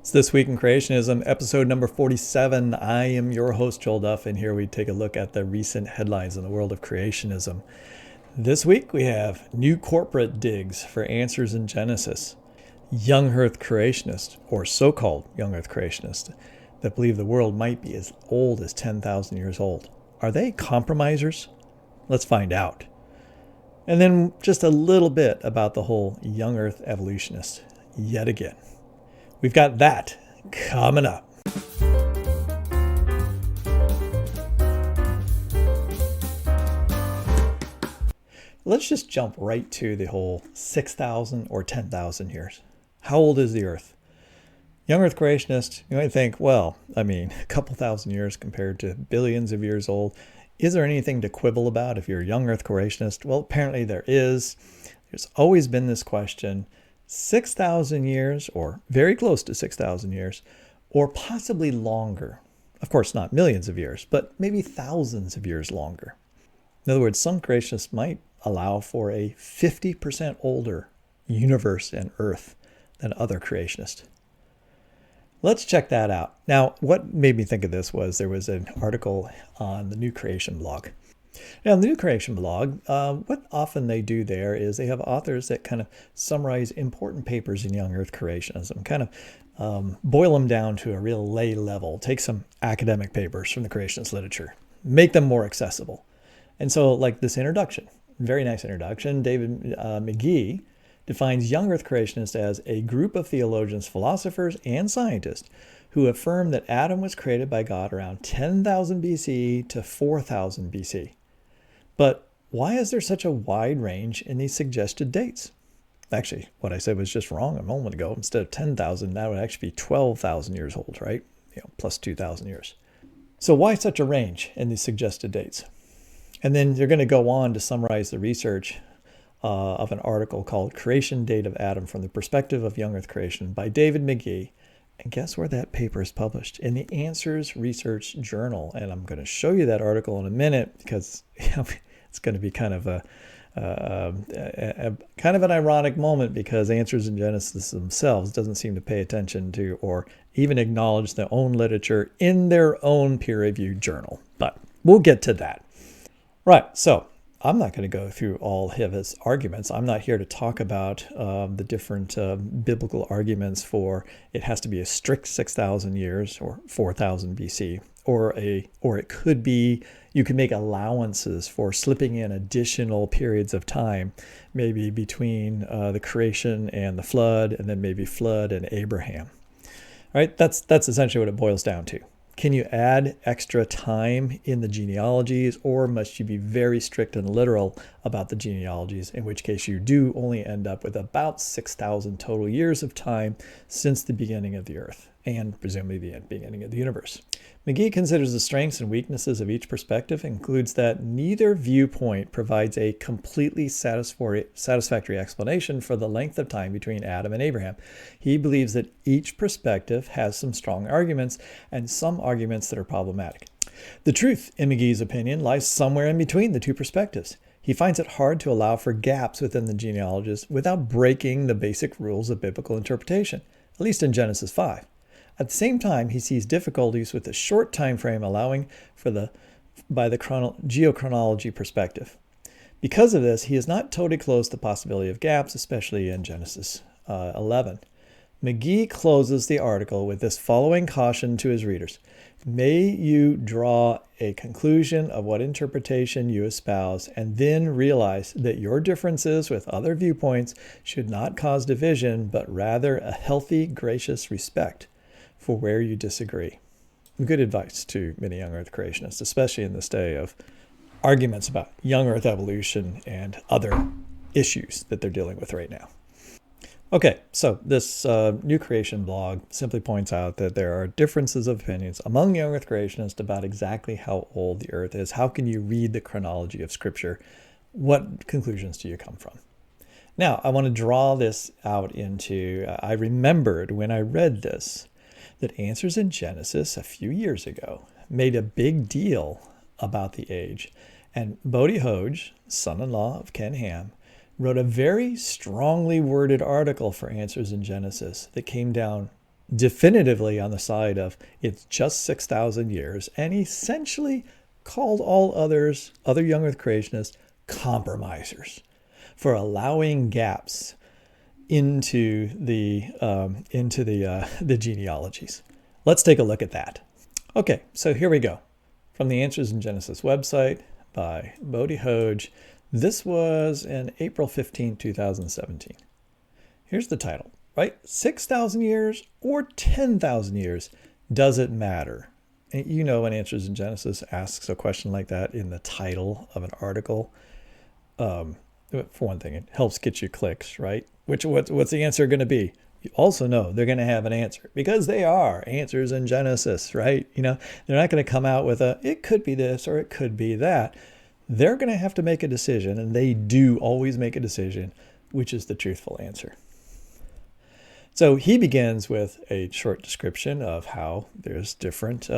It's This Week in Creationism, episode number 47. I am your host, Joel Duff, and here we take a look at the recent headlines in the world of creationism. This week we have new corporate digs for answers in Genesis, young earth creationists, or so-called young earth creationists, that believe the world might be as old as 10,000 years old. Are they compromisers? Let's find out. And then just a little bit about the whole young earth evolutionist yet again. We've got that coming up. Let's just jump right to the whole 6,000 or 10,000 years. How old is the Earth? Young Earth creationists, you might think, a couple thousand years compared to billions of years old. Is there anything to quibble about if you're a young Earth creationist? Well, apparently there is. There's always been this question. 6,000 years, or very close to 6,000 years, or possibly longer. Of course, not millions of years, but maybe thousands of years longer. In other words, some creationists might allow for a 50% older universe and Earth than other creationists. Let's check that out. Now, what made me think of this was there was an article on the New Creation blog. Now, the New Creation blog, what often they do there is they have authors that kind of summarize important papers in young Earth creationism, kind of boil them down to a real lay level, take some academic papers from the creationist literature, make them more accessible. And so like this introduction, very nice introduction, David McGee defines young Earth creationists as a group of theologians, philosophers, and scientists who affirm that Adam was created by God around 10,000 BC to 4,000 BC. But why is there such a wide range in these suggested dates? Actually, what I said was just wrong a moment ago. Instead of 10,000, that would actually be 12,000 years old, right? Plus 2,000 years. So why such a range in these suggested dates? And then you're going to go on to summarize the research of an article called Creation Date of Adam from the Perspective of Young Earth Creation by David McGee. And guess where that paper is published? In the Answers Research Journal. And I'm going to show you that article in a minute because it's going to be kind of an ironic moment because Answers in Genesis themselves doesn't seem to pay attention to or even acknowledge their own literature in their own peer-reviewed journal. But we'll get to that. Right, so I'm not going to go through all of his arguments. I'm not here to talk about the different biblical arguments for it has to be a strict 6,000 years or 4,000 BC, or it could be you can make allowances for slipping in additional periods of time, maybe between the creation and the flood, and then maybe flood and Abraham. All right, that's essentially what it boils down to. Can you add extra time in the genealogies, or must you be very strict and literal about the genealogies, in which case you do only end up with about 6,000 total years of time since the beginning of the earth, and presumably the beginning of the universe. McGee considers the strengths and weaknesses of each perspective, includes that neither viewpoint provides a completely satisfactory explanation for the length of time between Adam and Abraham. He believes that each perspective has some strong arguments and some arguments that are problematic. The truth, in McGee's opinion, lies somewhere in between the two perspectives. He finds it hard to allow for gaps within the genealogies without breaking the basic rules of biblical interpretation, at least in Genesis 5. At the same time, he sees difficulties with the short time frame allowing by the geochronology perspective. Because of this, he is not totally closed to the possibility of gaps, especially in Genesis 11. McGee closes the article with this following caution to his readers. May you draw a conclusion of what interpretation you espouse, and then realize that your differences with other viewpoints should not cause division, but rather a healthy, gracious respect for where you disagree. Good advice to many young Earth creationists, especially in this day of arguments about young Earth evolution and other issues that they're dealing with right now. Okay, so this New Creation blog simply points out that there are differences of opinions among young Earth creationists about exactly how old the Earth is. How can you read the chronology of Scripture? What conclusions do you come from? Now, I want to draw this out into, I remembered when I read this, that Answers in Genesis a few years ago made a big deal about the age. And Bodie Hoge, son-in-law of Ken Ham, wrote a very strongly worded article for Answers in Genesis that came down definitively on the side of it's just 6,000 years, and essentially called all others, other young earth creationists, compromisers for allowing gaps into the genealogies. Let's take a look at that. Okay, so here we go. From the Answers in Genesis website by Bodhi Hoj. This was in April 15, 2017. Here's the title, right? 6,000 years or 10,000 years, does it matter? And you know, when Answers in Genesis asks a question like that in the title of an article, for one thing, it helps get you clicks, right? What's the answer going to be? You also know they're going to have an answer because they are Answers in Genesis, right? You know, they're not going to come out with it could be this or it could be that. They're going to have to make a decision, and they do always make a decision, which is the truthful answer. So he begins with a short description of how there's different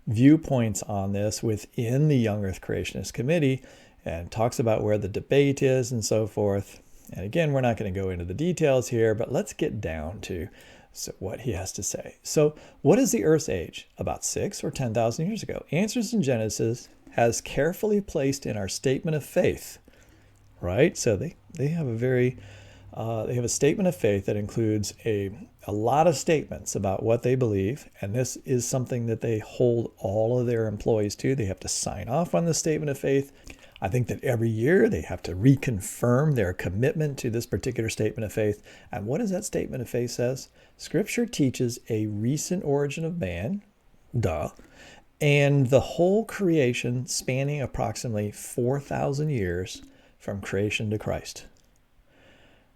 viewpoints on this within the Young Earth Creationist Committee, and talks about where the debate is and so forth. And again, we're not going to go into the details here, but let's get down to what he has to say. So what is the Earth's age? About 6 or 10,000 years ago. Answers in Genesis has carefully placed in our statement of faith, right? So they have a statement of faith that includes a lot of statements about what they believe, and this is something that they hold all of their employees to. They have to sign off on the statement of faith. I think that every year they have to reconfirm their commitment to this particular statement of faith. And what does that statement of faith says? Scripture teaches a recent origin of man, and the whole creation spanning approximately 4,000 years from creation to Christ.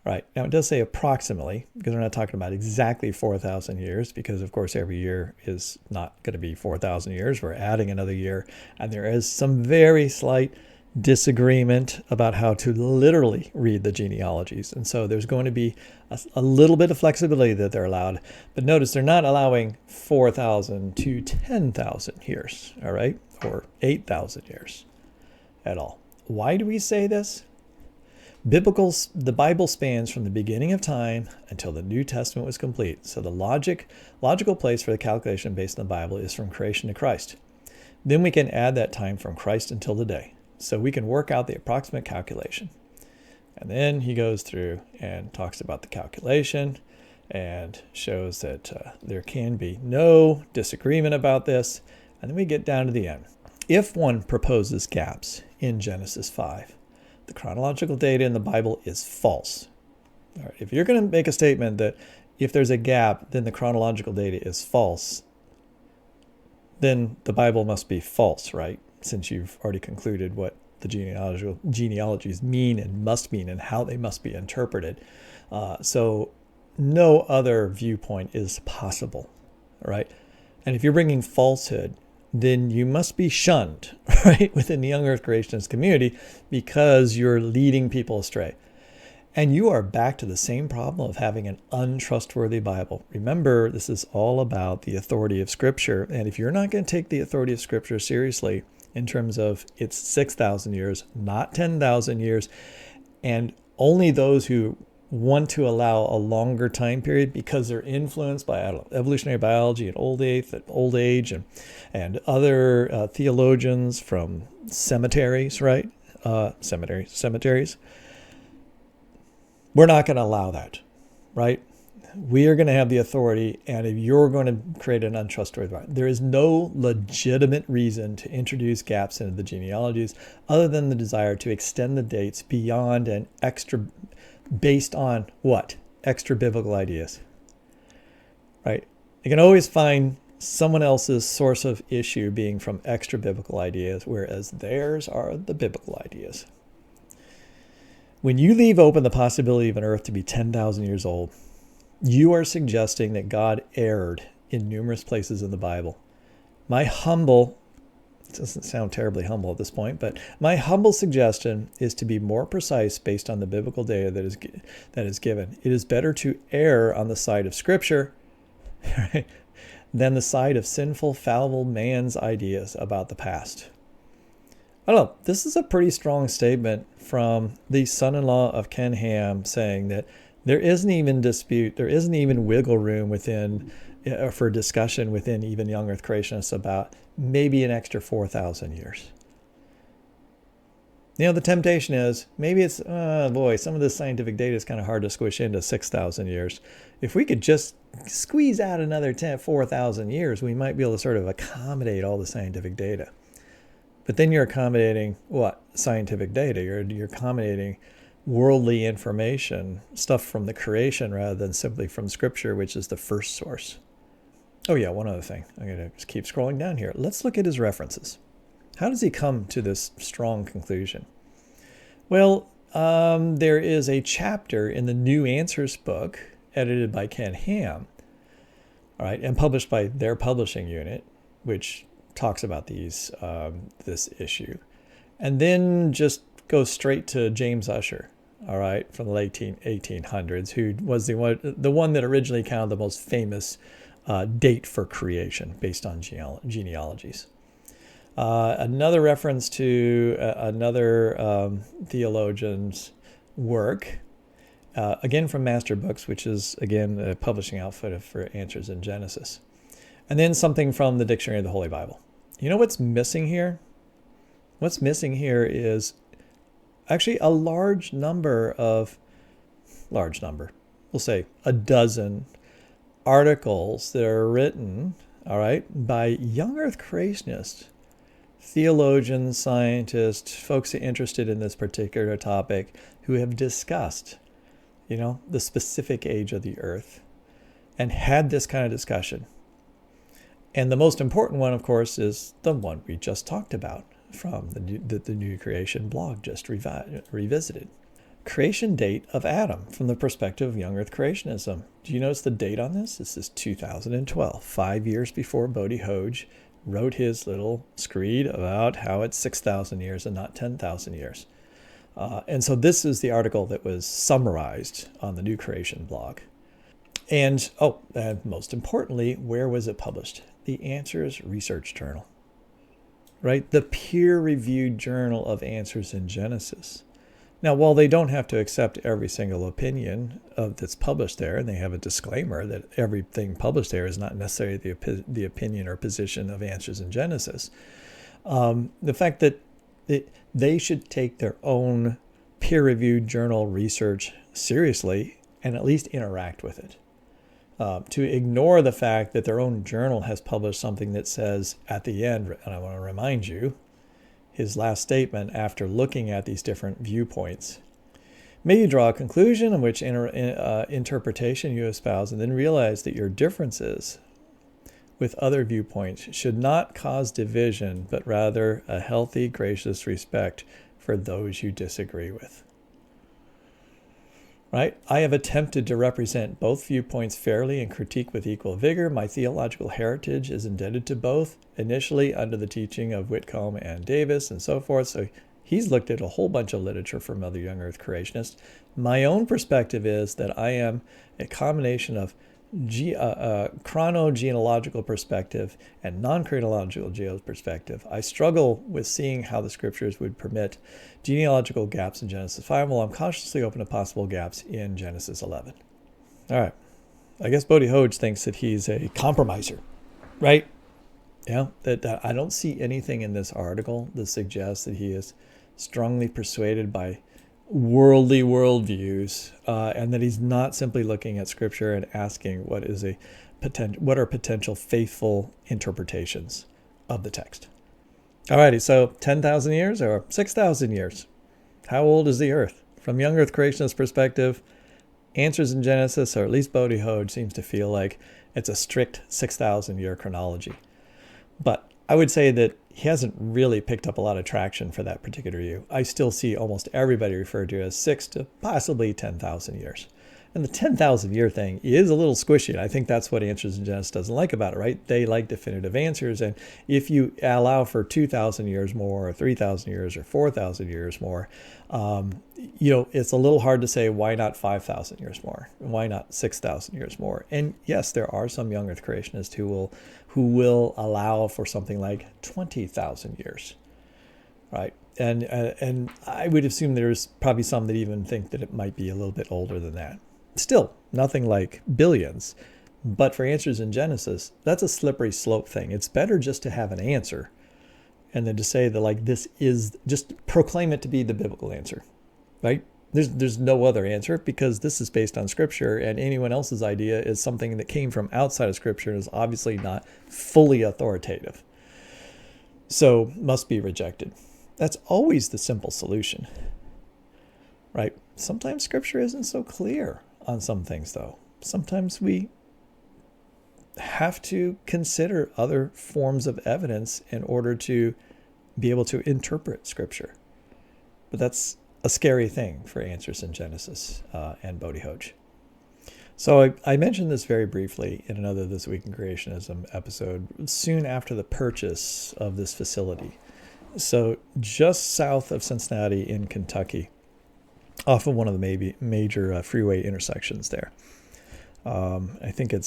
Right. Now, it does say approximately, because we're not talking about exactly 4,000 years, because, of course, every year is not going to be 4,000 years. We're adding another year, and there is some very slight disagreement about how to literally read the genealogies. And so there's going to be a little bit of flexibility that they're allowed. But notice they're not allowing 4,000 to 10,000 years, all right, or 8,000 years at all. Why do we say this? The Bible spans from the beginning of time until the New Testament was complete. So the logical place for the calculation based on the Bible is from creation to Christ. Then we can add that time from Christ until today. So we can work out the approximate calculation. And then he goes through and talks about the calculation and shows that there can be no disagreement about this. And then we get down to the end. If one proposes gaps in Genesis 5, the chronological data in the Bible is false. All right, if you're going to make a statement that if there's a gap, then the chronological data is false, then the Bible must be false, right? Since you've already concluded what the genealogies mean and must mean and how they must be interpreted. So no other viewpoint is possible, right? And if you're bringing falsehood, then you must be shunned, right, within the Young Earth Creationist community because you're leading people astray. And you are back to the same problem of having an untrustworthy Bible. Remember, this is all about the authority of Scripture. And if you're not going to take the authority of Scripture seriously in terms of it's 6,000 years, not 10,000 years, and only those who want to allow a longer time period because they're influenced by evolutionary biology and old age and other theologians from cemeteries, right? Cemeteries. We're not going to allow that, right? We are going to have the authority, and if you're going to create an untrustworthy Bible, there is no legitimate reason to introduce gaps into the genealogies other than the desire to extend the dates beyond an extra, based on what? Extra biblical ideas, right? You can always find someone else's source of issue being from extra biblical ideas, whereas theirs are the biblical ideas. When you leave open the possibility of an earth to be 10,000 years old, you are suggesting that God erred in numerous places in the Bible. My humble, it doesn't sound terribly humble at this point, but my humble suggestion is to be more precise based on the biblical data that is given. It is better to err on the side of Scripture, right, than the side of sinful, fallible man's ideas about the past. I don't know. This is a pretty strong statement from the son-in-law of Ken Ham saying that there isn't even dispute, there isn't even wiggle room within for discussion within even young Earth creationists about maybe an extra 4,000 years. The temptation is maybe it's, boy, some of this scientific data is kind of hard to squish into 6,000 years. If we could just squeeze out another 4,000 years, we might be able to sort of accommodate all the scientific data. But then you're accommodating what? Scientific data. You're accommodating worldly information, stuff from the creation rather than simply from Scripture, which is the first source. Oh yeah, one other thing. I'm going to just keep scrolling down here. Let's look at his references. How does he come to this strong conclusion? Well, there is a chapter in the New Answers book, edited by Ken Ham, all right, and published by their publishing unit, which talks about this issue, and then just goes straight to James Ussher, all right, from the late 1800s, who was the one that originally counted the most famous date for creation based on genealogies. Another reference to another theologian's work, again from Master Books, which is, again, a publishing outfit for Answers in Genesis. And then something from the Dictionary of the Holy Bible. You know what's missing here? What's missing here is actually a large number, we'll say a dozen articles that are written, all right, by young Earth creationists, theologians, scientists, folks interested in this particular topic who have discussed, the specific age of the Earth and had this kind of discussion. And the most important one, of course, is the one we just talked about from the New Creation blog just revisited. Creation date of Adam from the perspective of young Earth creationism. Do you notice the date on this? This is 2012, 5 years before Bodhi Hodge wrote his little screed about how it's 6,000 years and not 10,000 years. And so this is the article that was summarized on the New Creation blog. And most importantly, where was it published? The Answers Research Journal, right? The peer-reviewed journal of Answers in Genesis. Now, while they don't have to accept every single opinion that's published there, and they have a disclaimer that everything published there is not necessarily the opinion or position of Answers in Genesis, the fact that they should take their own peer-reviewed journal research seriously and at least interact with it. To ignore the fact that their own journal has published something that says at the end, and I want to remind you, his last statement after looking at these different viewpoints, may you draw a conclusion in which interpretation you espouse, and then realize that your differences with other viewpoints should not cause division, but rather a healthy, gracious respect for those you disagree with. Right? I have attempted to represent both viewpoints fairly and critique with equal vigor. My theological heritage is indebted to both, initially under the teaching of Whitcomb and Davis and so forth. So he's looked at a whole bunch of literature from other young Earth creationists. My own perspective is that I am a combination of chronogenealogical perspective and non-chronological perspective. I struggle with seeing how the scriptures would permit genealogical gaps in Genesis 5, while I'm cautiously open to possible gaps in Genesis 11. All right. I guess Bodhi Hodge thinks that he's a compromiser, right? Yeah, that I don't see anything in this article that suggests that he is strongly persuaded by worldly worldviews, and that he's not simply looking at Scripture and asking what are potential faithful interpretations of the text. Alrighty, so 10,000 years or 6,000 years? How old is the Earth? From young Earth creationist perspective, Answers in Genesis, or at least Bodhi Hodge, seems to feel like it's a strict 6,000 year chronology. But I would say that he hasn't really picked up a lot of traction for that particular view. I still see almost everybody referred to as 6 to possibly 10,000 years. And the 10,000 year thing is a little squishy. And I think that's what Answers in Genesis doesn't like about it, right? They like definitive answers. And if you allow for 2,000 years more, or 3,000 years, or 4,000 years more, it's a little hard to say, why not 5,000 years more? Why not 6,000 years more? And yes, there are some young Earth creationists who will allow for something like 20,000 years, right? And I would assume there's probably some that even think that it might be a little bit older than that. Still, nothing like billions, But for answers in Genesis, that's a slippery slope thing. It's better just to have an answer and then to say that, like, this is, just proclaim it to be the biblical answer, right? There's no other answer, because this is based on Scripture, and anyone else's idea is something that came from outside of Scripture and is obviously not fully authoritative. So must be rejected. That's always the simple solution, right? Sometimes Scripture isn't so clear on some things, though. Sometimes we have to consider other forms of evidence in order to be able to interpret Scripture. But that's a scary thing for Answers in Genesis and Bodhi Hoge. So I mentioned this very briefly in another This Week in Creationism episode soon after the purchase of this facility. So just south of Cincinnati in Kentucky, off of one of the major freeway intersections there. I think I'm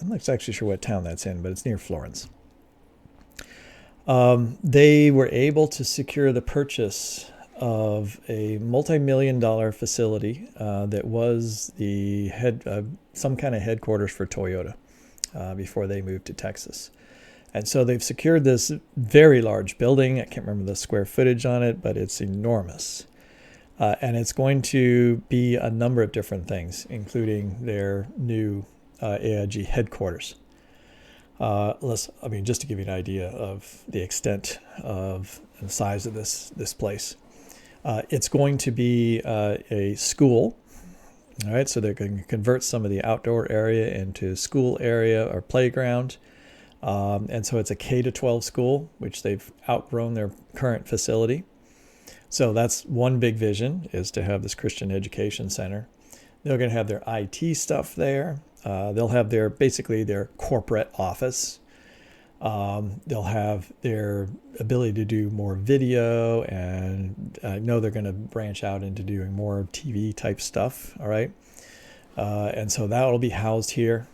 not actually sure what town that's in, but it's near Florence. They were able to secure the purchase of a multi-million-dollar facility that was the some kind of headquarters for Toyota before they moved to Texas. And so they've secured this very large building. I can't remember the square footage on it, but it's enormous. And it's going to be a number of different things, including their new AiG headquarters. Just to give you an idea of the extent of and the size of this place. It's going to be a school. All right, so they're going to convert some of the outdoor area into school area or playground. And so it's a K-12 school, which they've outgrown their current facility. So that's one big vision, is to have this Christian education center. They're going to have their IT stuff there. They'll have their corporate office. They'll have their ability to do more video, and I know they're going to branch out into doing more TV type stuff. All right. And so that'll be housed here.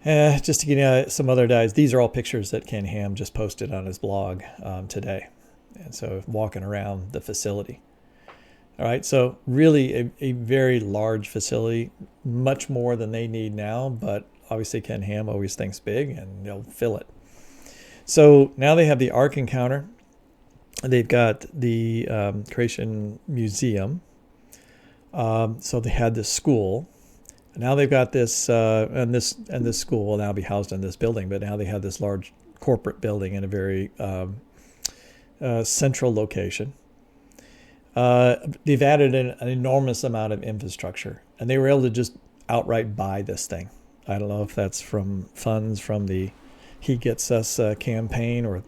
Just to give you some other guys, these are all pictures that Ken Ham just posted on his blog today. And so walking around the facility. All right, so really a very large facility, much more than they need now, but obviously Ken Ham always thinks big, and they'll fill it. So now they have the Ark Encounter. They've got the Creation Museum. So they had this school. Now they've got this, and this school will now be housed in this building, but now they have this large corporate building in a very central location. They've added an enormous amount of infrastructure, and they were able to just outright buy this thing. I don't know if that's from funds from the He Gets Us campaign, or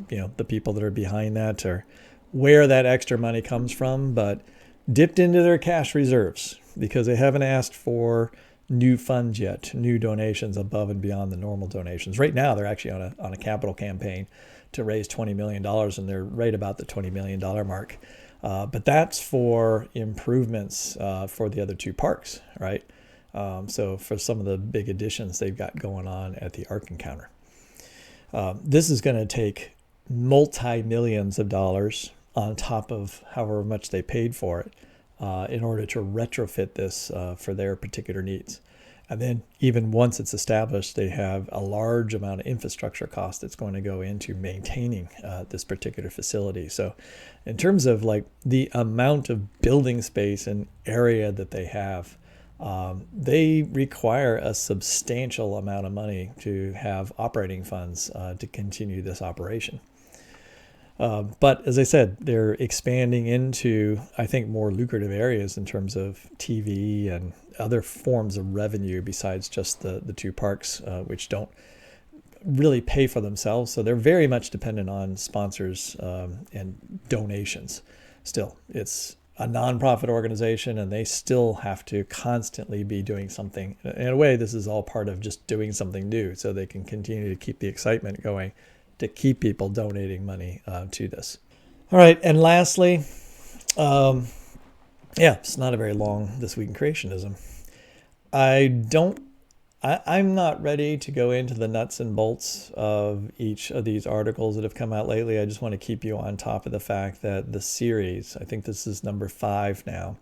the people that are behind that, or where that extra money comes from, but dipped into their cash reserves because they haven't asked for new funds yet, new donations above and beyond the normal donations. Right now, they're actually on a capital campaign to raise $20 million, and they're right about the $20 million mark. But that's for improvements for the other two parks, right? So for some of the big additions they've got going on at the Ark Encounter. This is going to take multi-millions of dollars on top of however much they paid for it in order to retrofit this for their particular needs. And then even once it's established, they have a large amount of infrastructure cost that's going to go into maintaining this particular facility. So in terms of like the amount of building space and area that they have, they require a substantial amount of money to have operating funds to continue this operation. But as I said, they're expanding into, I think, more lucrative areas in terms of TV and other forms of revenue besides just the two parks, which don't really pay for themselves. So they're very much dependent on sponsors and donations. Still, it's a nonprofit organization, and they still have to constantly be doing something. In a way, this is all part of just doing something new so they can continue to keep the excitement going, to keep people donating money to this. All right, and lastly, it's not a very long This Week in Creationism. I'm not ready to go into the nuts and bolts of each of these articles that have come out lately. I just want to keep you on top of the fact that the series, I think this is number 5 now,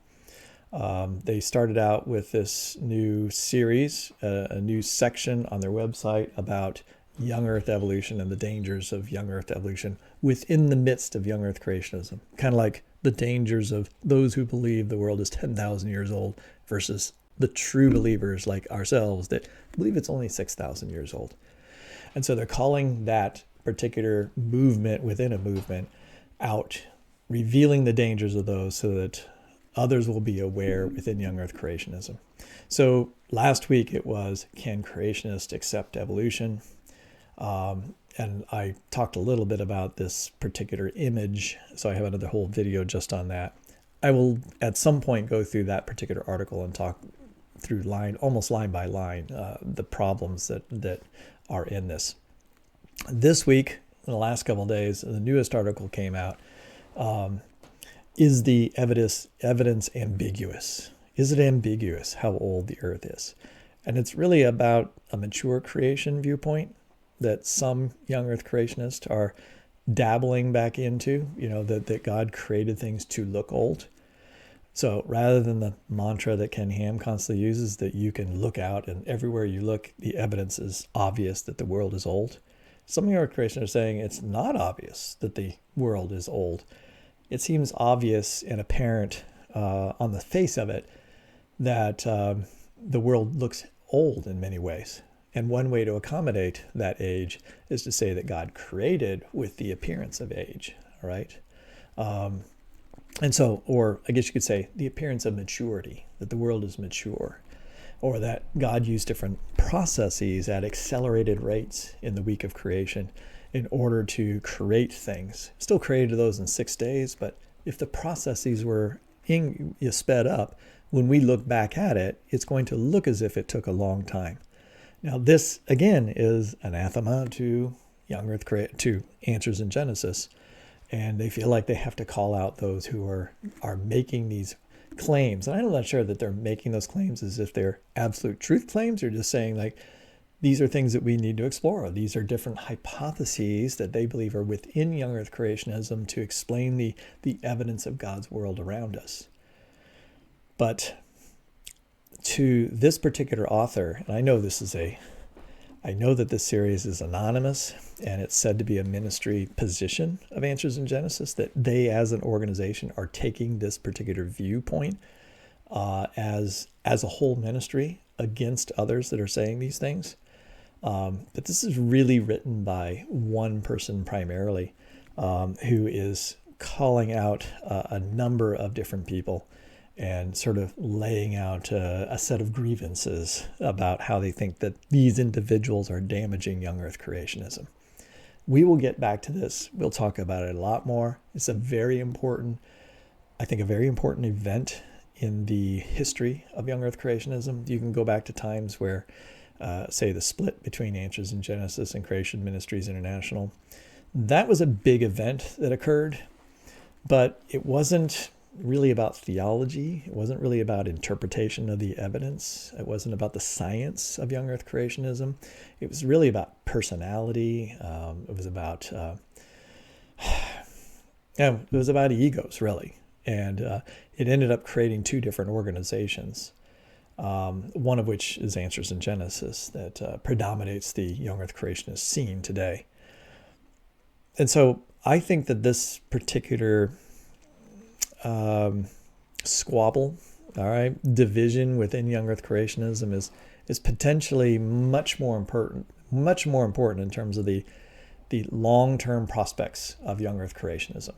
They started out with this new series, a new section on their website about young Earth evolution and the dangers of young Earth evolution within the midst of young Earth creationism. Kind of like the dangers of those who believe the world is 10,000 years old versus the true believers like ourselves that believe it's only 6,000 years old. And so they're calling that particular movement within a movement out, revealing the dangers of those so that others will be aware within young Earth creationism. So last week it was, can creationists accept evolution? And I talked a little bit about this particular image, so I have another whole video just on that. I will at some point go through that particular article and talk through almost line by line, the problems that are in this. This week, in the last couple of days, the newest article came out. Is the evidence ambiguous? Is it ambiguous how old the Earth is? And it's really about a mature creation viewpoint that some young Earth creationists are dabbling back into, that God created things to look old. So rather than the mantra that Ken Ham constantly uses, that you can look out and everywhere you look, the evidence is obvious that the world is old. Some young Earth creationists are saying it's not obvious that the world is old. It seems obvious and apparent on the face of it that the world looks old in many ways. And one way to accommodate that age is to say that God created with the appearance of age, all right? And so, or I guess you could say the appearance of maturity, that the world is mature, or that God used different processes at accelerated rates in the week of creation in order to create things. Still created those in 6 days, but if the processes were sped up, when we look back at it, it's going to look as if it took a long time. Now, this, again, is anathema to young Earth, to Answers in Genesis, and they feel like they have to call out those who are making these claims. And I'm not sure that they're making those claims as if they're absolute truth claims, or just saying, like, these are things that we need to explore. These are different hypotheses that they believe are within young Earth creationism to explain the evidence of God's world around us. But to this particular author, and I know that this series is anonymous, and it's said to be a ministry position of Answers in Genesis, that they as an organization are taking this particular viewpoint as a whole ministry against others that are saying these things. But this is really written by one person primarily, who is calling out a number of different people and sort of laying out a set of grievances about how they think that these individuals are damaging young Earth creationism. We will get back to this. We'll talk about it a lot more. It's a very important event in the history of young Earth creationism. You can go back to times where, say, the split between Answers in Genesis and Creation Ministries International. That was a big event that occurred, but it wasn't really about theology. It wasn't really about interpretation of the evidence. It wasn't about the science of young Earth creationism. It was really about personality. It was about egos, really. And it ended up creating two different organizations, one of which is Answers in Genesis, that predominates the young Earth creationist scene today. And so I think that this particular squabble, all right, division within young Earth creationism is potentially much more important in terms of the long-term prospects of young Earth creationism.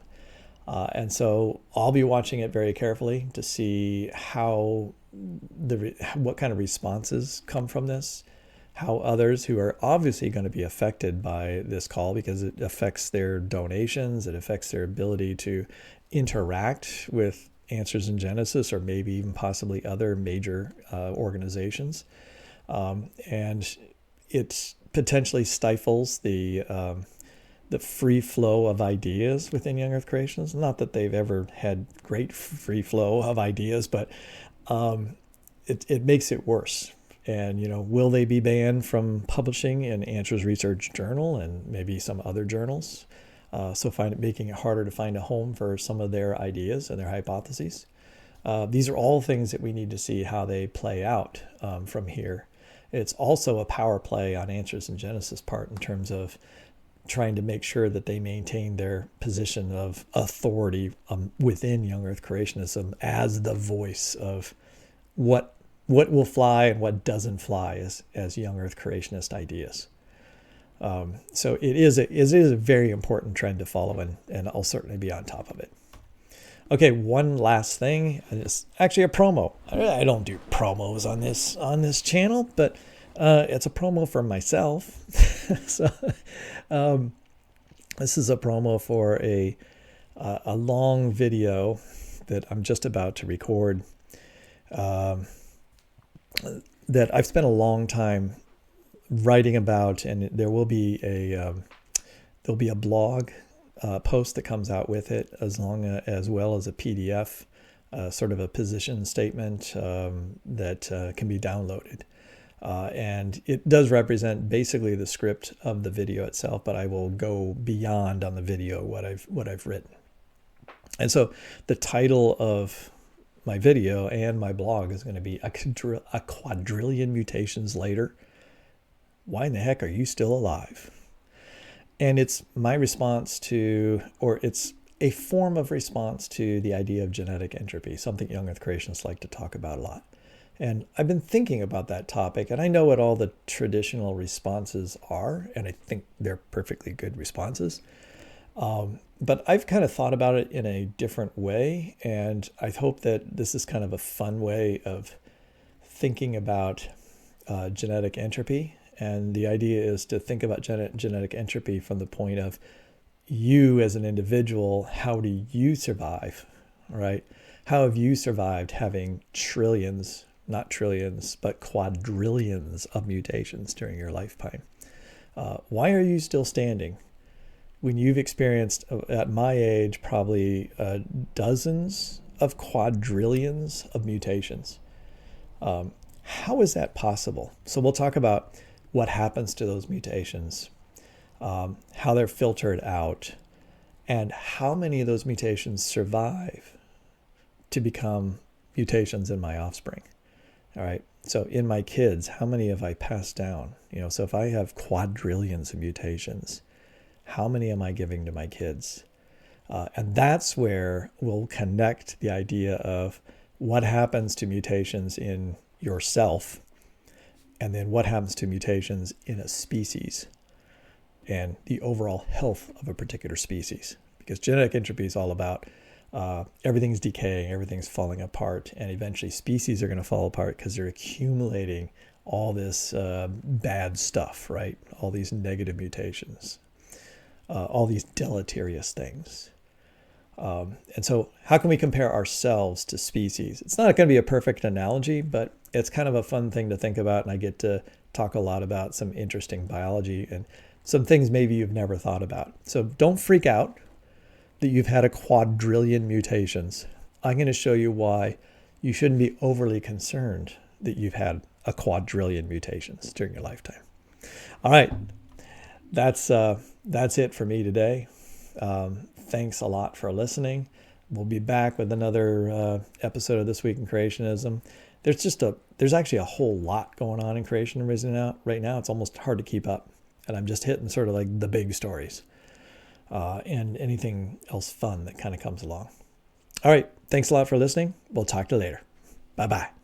And so I'll be watching it very carefully to see what kind of responses come from this, how others who are obviously going to be affected by this call, because it affects their donations, it affects their ability to interact with Answers in Genesis, or maybe even possibly other major organizations. And it potentially stifles the free flow of ideas within young Earth creationism. Not that they've ever had great free flow of ideas, but it makes it worse. And, will they be banned from publishing in Answers Research Journal and maybe some other journals? So making it harder to find a home for some of their ideas and their hypotheses. These are all things that we need to see how they play out from here. It's also a power play on Answers in Genesis part in terms of trying to make sure that they maintain their position of authority within young earth creationism as the voice of what will fly and what doesn't fly as young earth creationist ideas. So it is a very important trend to follow, and I'll certainly be on top of it. Okay, one last thing. It's actually a promo. I don't do promos on this channel, but it's a promo for myself. So this is a promo for a long video that I'm just about to record. That I've spent a long time writing about, and there will be there'll be a blog post that comes out with it, as well as a PDF, sort of a position statement that can be downloaded. And it does represent basically the script of the video itself, but I will go beyond on the video what I've written. And so the title of my video and my blog is going to be a quadrillion mutations later. Why in the heck are you still alive? And it's my response to, or it's a form of response to the idea of genetic entropy, something young earth creationists like to talk about a lot. And I've been thinking about that topic, and I know what all the traditional responses are, and I think they're perfectly good responses. But I've kind of thought about it in a different way, and I hope that this is kind of a fun way of thinking about genetic entropy. And the idea is to think about genetic entropy from the point of you as an individual. How do you survive, right? How have you survived having trillions, not trillions, but quadrillions of mutations during your lifetime? Why are you still standing when you've experienced, at my age, probably dozens of quadrillions of mutations? How is that possible? So we'll talk about what happens to those mutations, how they're filtered out, and how many of those mutations survive to become mutations in my offspring. All right. So in my kids, how many have I passed down? So if I have quadrillions of mutations, how many am I giving to my kids? And that's where we'll connect the idea of what happens to mutations in yourself, and then what happens to mutations in a species and the overall health of a particular species. Because genetic entropy is all about everything's decaying, everything's falling apart, and eventually species are going to fall apart because they're accumulating all this bad stuff, right? All these negative mutations, all these deleterious things. And so how can we compare ourselves to species? It's not going to be a perfect analogy, but it's kind of a fun thing to think about. And I get to talk a lot about some interesting biology and some things maybe you've never thought about. So don't freak out that you've had a quadrillion mutations. I'm going to show you why you shouldn't be overly concerned that you've had a quadrillion mutations during your lifetime. All right. That's it for me today. Thanks a lot for listening. We'll be back with another episode of This Week in Creationism. There's actually a whole lot going on in creationism right now. It's almost hard to keep up. And I'm just hitting sort of like the big stories and anything else fun that kind of comes along. All right. Thanks a lot for listening. We'll talk to you later. Bye-bye.